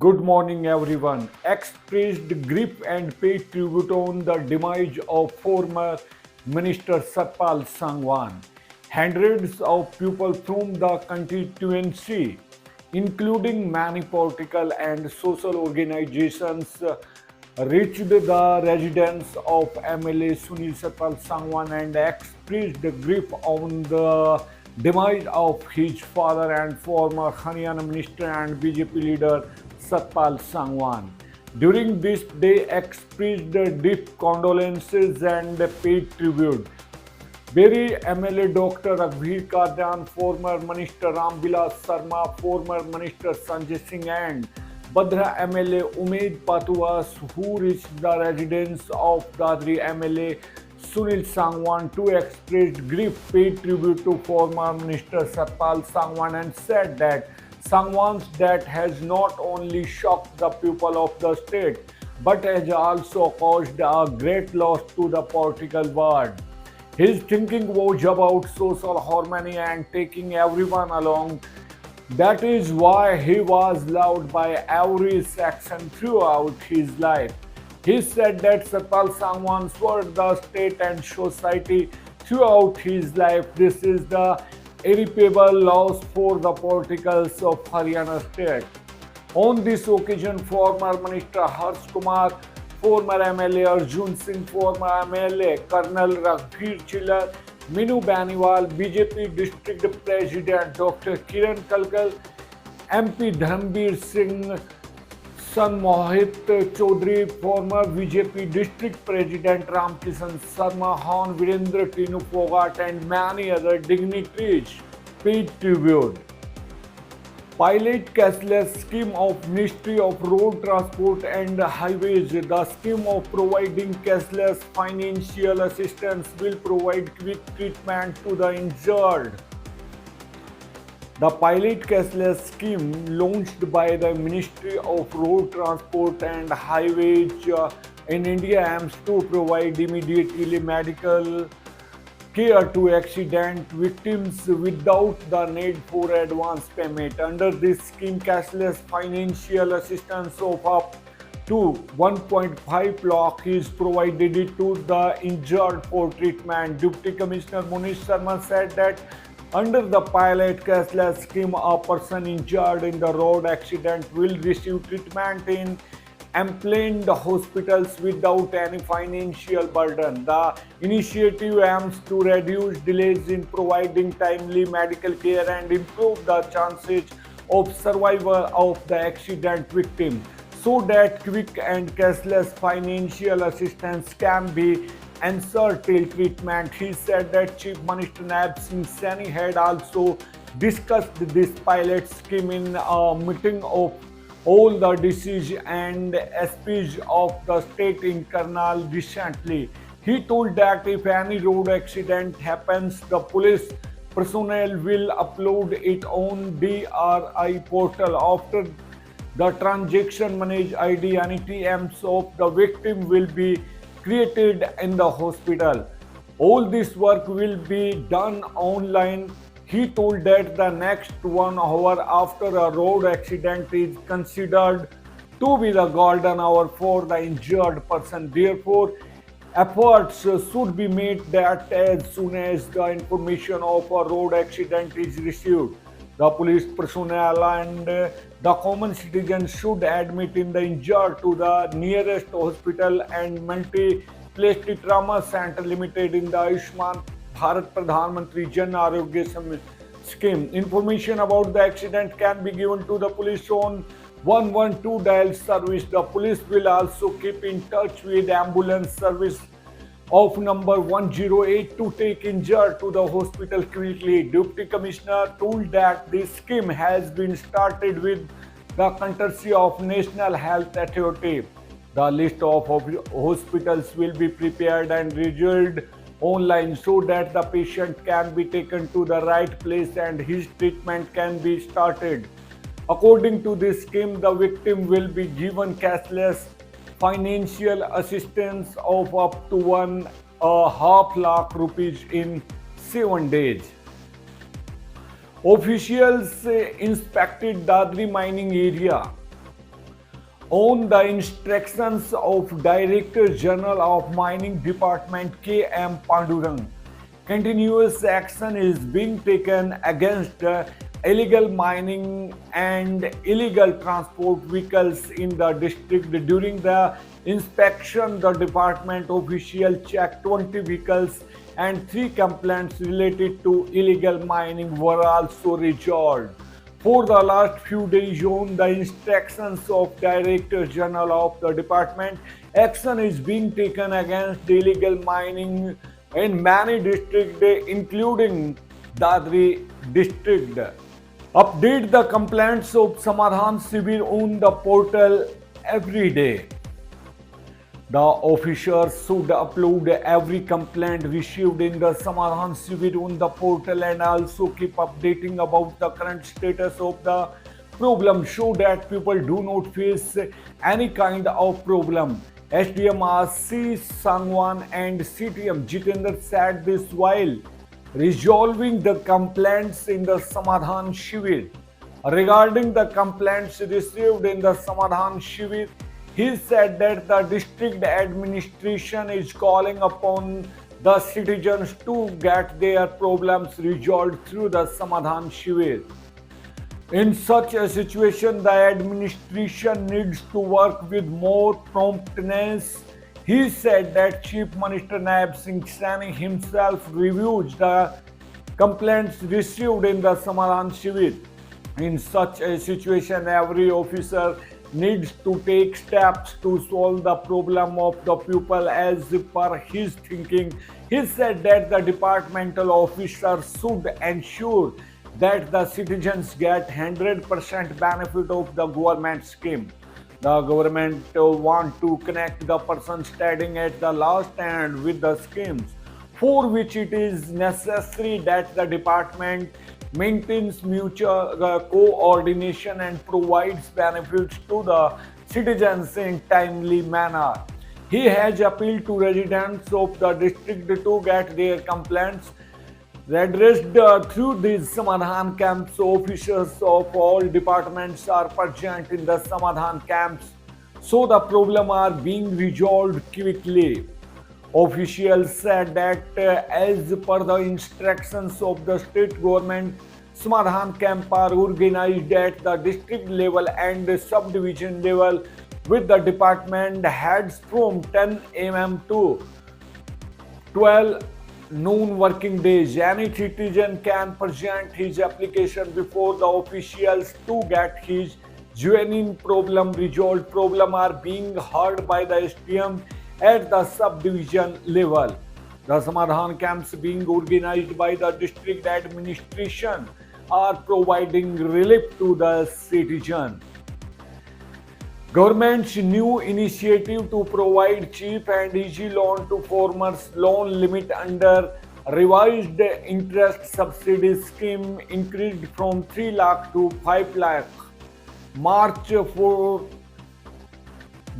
Good morning, everyone. Expressed grief and paid tribute on the demise of former Minister Satpal Sangwan. Hundreds of people from the constituency, including many political and social organizations, reached the residence of MLA Sunil Satpal Sangwan and expressed grief on the demise of his father and former Haryana minister and BJP leader Satpal Sangwan. During this, they expressed deep condolences and paid tribute. Berry MLA Dr. Raghbir Kadyan, former Minister Ramvilas Sarma, former Minister Sanjay Singh, and Badra MLA Umed Patuas, who reached the residence of Dadri MLA Sunil Sangwan to express grief, paid tribute to former Minister Satpal Sangwan, and said that Sangwan's death has not only shocked the people of the state but has also caused a great loss to the political world. His thinking was about social harmony and taking everyone along. That is why he was loved by every section throughout his life. He said that Satpal Sangwan served the state and society throughout his life. This is the irreparable loss for the politicals of Haryana state. On this occasion, former Minister Harsh Kumar, former MLA Arjun Singh, former MLA Colonel Raghbir Chillar, Minu Baniwal, BJP District President Dr. Kiran Kalkal, MP Dharmbir Singh, son Mohit Chaudhary, former BJP District President Ramkishan Sarma, Han Virendra Tinu Phogat, and many other dignitaries paid tribute. Pilot cashless scheme of Ministry of Road Transport and Highways. The scheme of providing cashless financial assistance will provide quick treatment to the injured. The pilot cashless scheme launched by the Ministry of Road Transport and Highways in India aims to provide immediately medical care to accident victims without the need for advance payment. Under this scheme, cashless financial assistance of up to 1.5 lakh is provided to the injured for treatment. Deputy Commissioner Munish Sharma said that under the pilot cashless scheme, a person injured in the road accident will receive treatment in employed hospitals without any financial burden. The initiative aims to reduce delays in providing timely medical care and improve the chances of survival of the accident victim so that quick and cashless financial assistance can be ensured till treatment. He said that Chief Minister Naib Singh Saini had also discussed this pilot scheme in a meeting of all the DCs and SPs of the state in Karnal recently. He told that if any road accident happens, the police personnel will upload it on DRI portal. After the transaction managed ID and ATMs of the victim will be created in the hospital. All this work will be done online. He told that the next 1 hour after a road accident is considered to be the golden hour for the injured person. Therefore, efforts should be made that as soon as the information of a road accident is received, the police personnel and the common citizens should admit in the injured to the nearest hospital and multi-specialty trauma center limited in the Ayushman Bharat Pradhan Mantri Jan Arogya scheme. Information about the accident can be given to the police on 112 dial service. The police will also keep in touch with ambulance service of number 108 to take injured to the hospital quickly. Deputy Commissioner told that this scheme has been started with the courtesy of National Health Authority. The list of hospitals will be prepared and revealed online so that the patient can be taken to the right place and his treatment can be started. According to this scheme, the victim will be given cashless financial assistance of up to 1.5 lakh rupees in 7 days. Officials inspected Dadri mining area. On the instructions of Director General of Mining Department K.M. Pandurang, continuous action is being taken against illegal mining and illegal transport vehicles in the district. During the inspection, the department official checked 20 vehicles and 3 complaints related to illegal mining were also resolved. For the last few days, on the instructions of Director General of the department, action is being taken against illegal mining in many districts, including Dadri district. Update the complaints of Samadhan Sivir on the portal every day. The officers should upload every complaint received in the Samadhan Sivir on the portal and also keep updating about the current status of the problem so that people do not face any kind of problem. SDM R.C. Sangwan and CTM Jitendra said this while resolving the complaints in the Samadhan Shivir. Regarding the complaints received in the Samadhan Shivir, he said that the district administration is calling upon the citizens to get their problems resolved through the Samadhan Shivir. In such a situation, the administration needs to work with more promptness. He said that Chief Minister Naib Singh Saini himself reviews the complaints received in the Samadhan Shivir. In such a situation, every officer needs to take steps to solve the problem of the people as per his thinking. He said that the departmental officers should ensure that the citizens get 100% benefit of the government scheme. The government want to connect the person standing at the last end with the schemes, for which it is necessary that the department maintains mutual coordination and provides benefits to the citizens in timely manner. He has appealed to residents of the district to get their complaints addressed through these Samadhan camps. Officers of all departments are present in the Samadhan camps, so the problem are being resolved quickly. Officials said that as per the instructions of the state government, Samadhan camps are organized at the district level and subdivision level with the department heads from 10 am to 12 noon working days. Any citizen can present his application before the officials to get his genuine problem resolved. Problem are being heard by the SDM at the subdivision level. The Samadhan camps being organized by the district administration are providing relief to the citizen. Government's new initiative to provide cheap and easy loan to farmers, loan limit under revised interest subsidy scheme increased from 3 lakh to 5 lakh. March for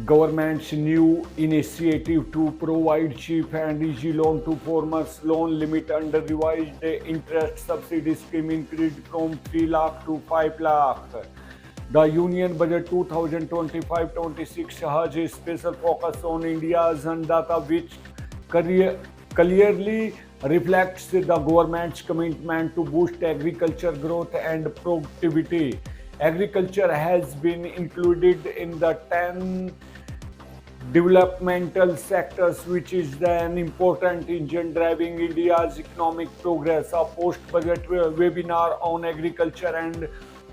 government's new initiative to provide cheap and easy loan to farmers, loan limit under revised interest subsidy scheme increased from 3 lakh to 5 lakh. The Union Budget 2025-26 has a special focus on India's Annadata, which clearly reflects the government's commitment to boost agriculture growth and productivity. Agriculture has been included in the 10 developmental sectors, which is an important engine driving India's economic progress. A post-budget webinar on agriculture and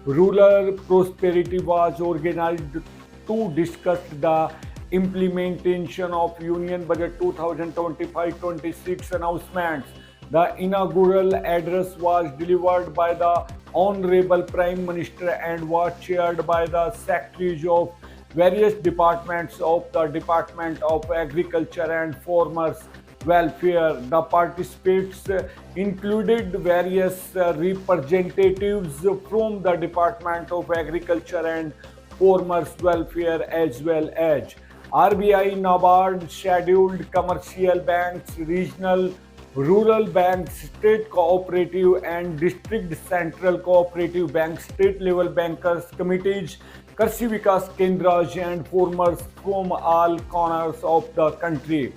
rural prosperity was organized to discuss the implementation of Union Budget 2025-26 announcements. The inaugural address was delivered by the Honorable Prime Minister and was chaired by the secretaries of various departments of the Department of Agriculture and Farmers Welfare. The participants included various representatives from the Department of Agriculture and Farmers Welfare as well as RBI, NABARD, scheduled commercial banks, regional rural banks, state cooperative and district central cooperative banks, state level bankers committees, Krishi Vikas Kendras and farmers from all corners of the country.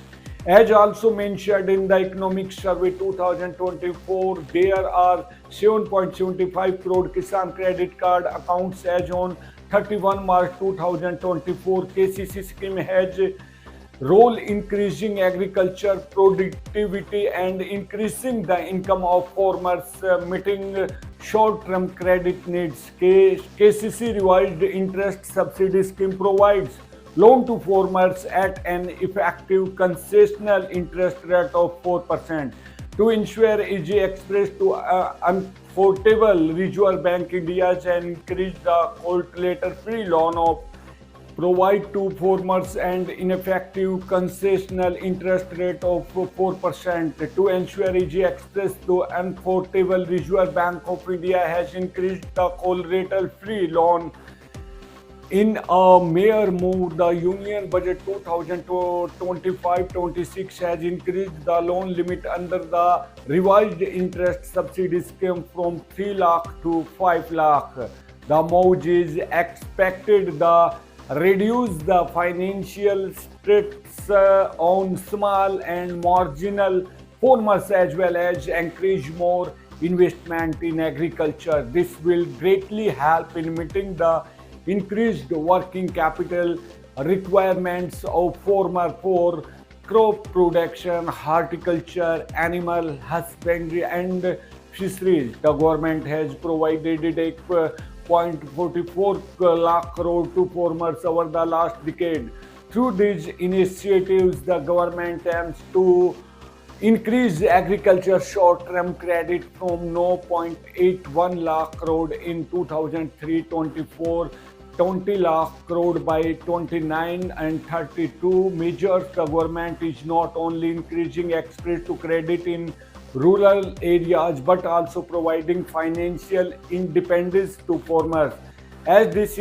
As also mentioned in the Economic Survey 2024, there are 7.75 crore Kisan Credit Card accounts as on 31 March 2024. KCC scheme has role increasing agriculture productivity and increasing the income of farmers, meeting short-term credit needs. KCC revised interest subsidy scheme provides loan to farmers at an effective concessional interest rate of 4%. To ensure easy access to affordable, Reserve Bank India has increased the calculator-free loan of provide to farmers and ineffective concessional interest rate of 4%. To ensure easy access to affordable, Reserve Bank of India has increased the collateral-free loan. In a mere move, the Union Budget 2025-26 has increased the loan limit under the revised interest subsidy scheme from 3 lakh to 5 lakh. The move is expected to reduce the financial stress on small and marginal farmers as well as encourage more investment in agriculture. This will greatly help in meeting the increased working capital requirements of farmers for crop production, horticulture, animal husbandry and fisheries. The government has provided 8.44 lakh crore to farmers over the last decade. Through these initiatives, the government aims to increase agriculture short-term credit from 0.81 lakh crore in 2003-24 20 lakh crore by 29 and 32 measures. The government is not only increasing access to credit in rural areas but also providing financial independence to farmers. As this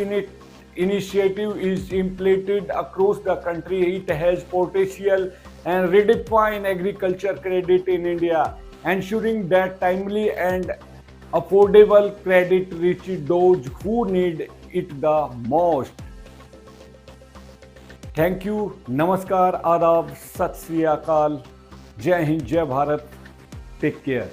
initiative is implemented across the country, it has potential and redefine agriculture credit in India, ensuring that timely and affordable credit reaches those who need it the most. Thank you, Namaskar, Adab, Sat Sri Akal, Jai Hind, Jai Bharat. Take care.